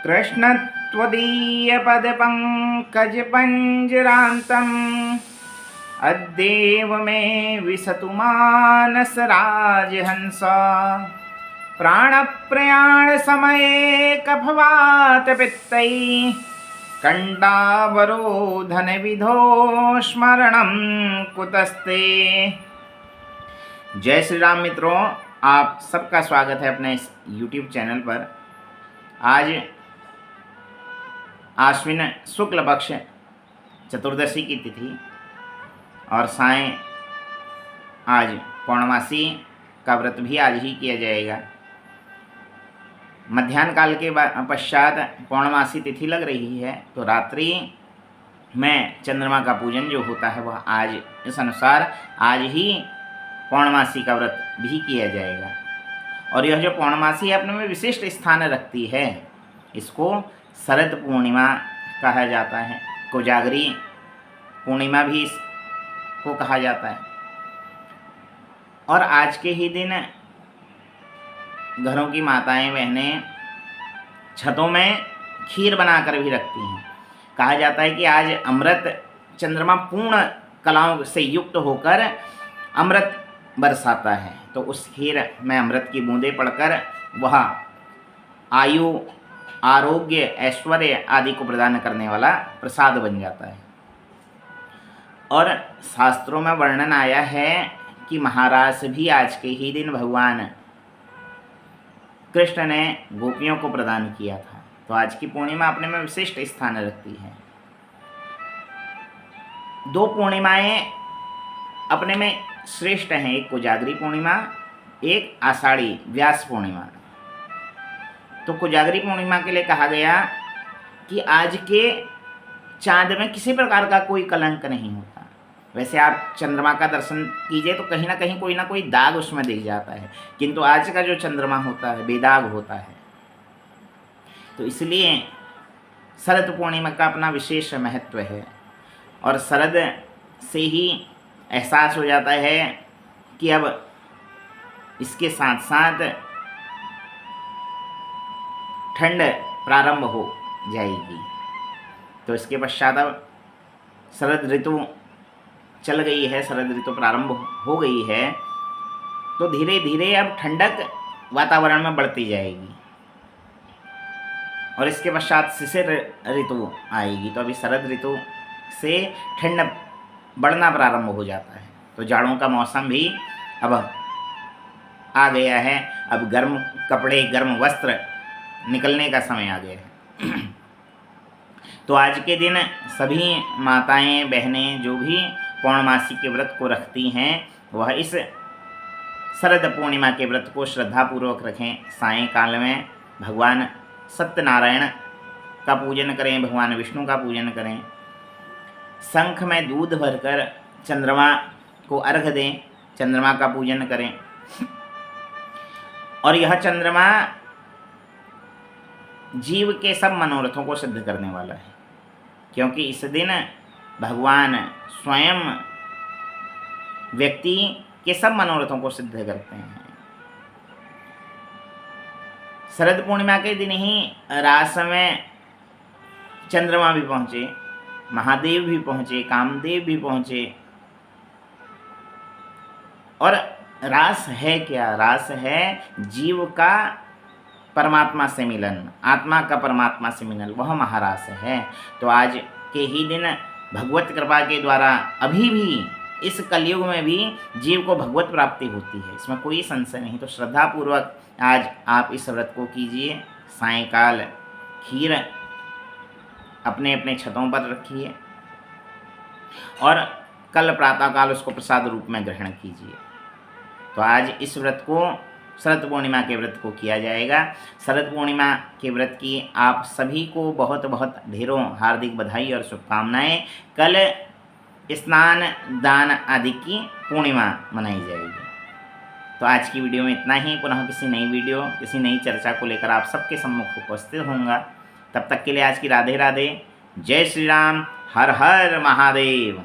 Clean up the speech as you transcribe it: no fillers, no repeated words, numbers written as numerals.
कृष्ण त्वदीयपदपङ्कजपञ्जरान्तम् अद्येव मे विशतु मानसराजहंस प्राणप्रयाणसमये कफवातपित्तैः कंडावरोधनविधो स्मरणं कुतस्ते। जय श्री राम मित्रों, आप सबका स्वागत है अपने इस YouTube चैनल पर। आज आश्विन शुक्ल पक्ष चतुर्दशी की तिथि और साय आज पौर्णमासी का व्रत भी आज ही किया जाएगा। मध्याह्न काल के पश्चात पौर्णमासी तिथि लग रही है, तो रात्रि में चंद्रमा का पूजन जो होता है वह आज इस अनुसार आज ही पौर्णमासी का व्रत भी किया जाएगा। और यह जो पौर्णमासी अपने में विशिष्ट स्थान रखती है, इसको शरद पूर्णिमा कहा जाता है, कोजागरी पूर्णिमा भी इसको कहा जाता है। और आज के ही दिन घरों की माताएं बहनें छतों में खीर बनाकर भी रखती हैं। कहा जाता है कि आज अमृत चंद्रमा पूर्ण कलाओं से युक्त होकर अमृत बरसाता है, तो उस खीर में अमृत की बूंदें पड़कर वह आयु, आरोग्य, ऐश्वर्य आदि को प्रदान करने वाला प्रसाद बन जाता है। और शास्त्रों में वर्णन आया है कि महाराज भी आज के ही दिन भगवान कृष्ण ने गोपियों को प्रदान किया था। तो आज की पूर्णिमा अपने में विशिष्ट स्थान रखती है। दो पूर्णिमाएं अपने में श्रेष्ठ हैं, एक कोजागरी पूर्णिमा, एक आषाढ़ी व्यास पूर्णिमा। तो कोजागरी पूर्णिमा के लिए कहा गया कि आज के चांद में किसी प्रकार का कोई कलंक नहीं होता। वैसे आप चंद्रमा का दर्शन कीजिए तो कहीं ना कोई दाग उसमें दिख जाता है, किंतु आज का जो चंद्रमा होता है बेदाग होता है। तो इसलिए शरद पूर्णिमा का अपना विशेष महत्व है। और शरद से ही एहसास हो जाता है कि अब इसके साथ साथ ठंड प्रारंभ हो जाएगी। तो इसके पश्चात अब शरद ऋतु चल गई है, शरद ऋतु प्रारंभ हो गई है, तो धीरे धीरे अब ठंडक वातावरण में बढ़ती जाएगी और इसके पश्चात शिशिर ऋतु आएगी। तो अभी शरद ऋतु से ठंड बढ़ना प्रारंभ हो जाता है। तो जाड़ों का मौसम भी अब आ गया है। अब गर्म कपड़े, गर्म वस्त्र निकलने का समय आ गया है। तो आज के दिन सभी माताएं बहनें जो भी पौर्णमासी के व्रत को रखती हैं, वह इस शरद पूर्णिमा के व्रत को श्रद्धापूर्वक रखें। सायंकाल में भगवान सत्यनारायण का पूजन करें, भगवान विष्णु का पूजन करें, शंख में दूध भरकर चंद्रमा को अर्घ दें, चंद्रमा का पूजन करें। और यह चंद्रमा जीव के सब मनोरथों को सिद्ध करने वाला है, क्योंकि इस दिन भगवान स्वयं व्यक्ति के सब मनोरथों को सिद्ध करते हैं। शरद पूर्णिमा के दिन ही रास में चंद्रमा भी पहुँचे, महादेव भी पहुँचे, कामदेव भी पहुँचे। और रास है क्या? रास है जीव का परमात्मा से मिलन, आत्मा का परमात्मा से मिलन, वह महारास है। तो आज के ही दिन भगवत कृपा के द्वारा अभी भी इस कलयुग में भी जीव को भगवत प्राप्ति होती है, इसमें कोई संशय नहीं। तो श्रद्धापूर्वक आज आप इस व्रत को कीजिए। सायंकाल खीर अपने अपने छतों पर रखिए और कल प्रातःकाल उसको प्रसाद रूप में ग्रहण कीजिए। तो आज इस व्रत को, शरद पूर्णिमा के व्रत को किया जाएगा। शरद पूर्णिमा के व्रत की आप सभी को बहुत बहुत ढेरों हार्दिक बधाई और शुभकामनाएं। कल स्नान दान आदि की पूर्णिमा मनाई जाएगी। तो आज की वीडियो में इतना ही। पुनः किसी नई वीडियो, किसी नई चर्चा को लेकर आप सबके सम्मुख उपस्थित होऊंगा। तब तक के लिए आज की राधे राधे, जय श्री राम, हर हर महादेव।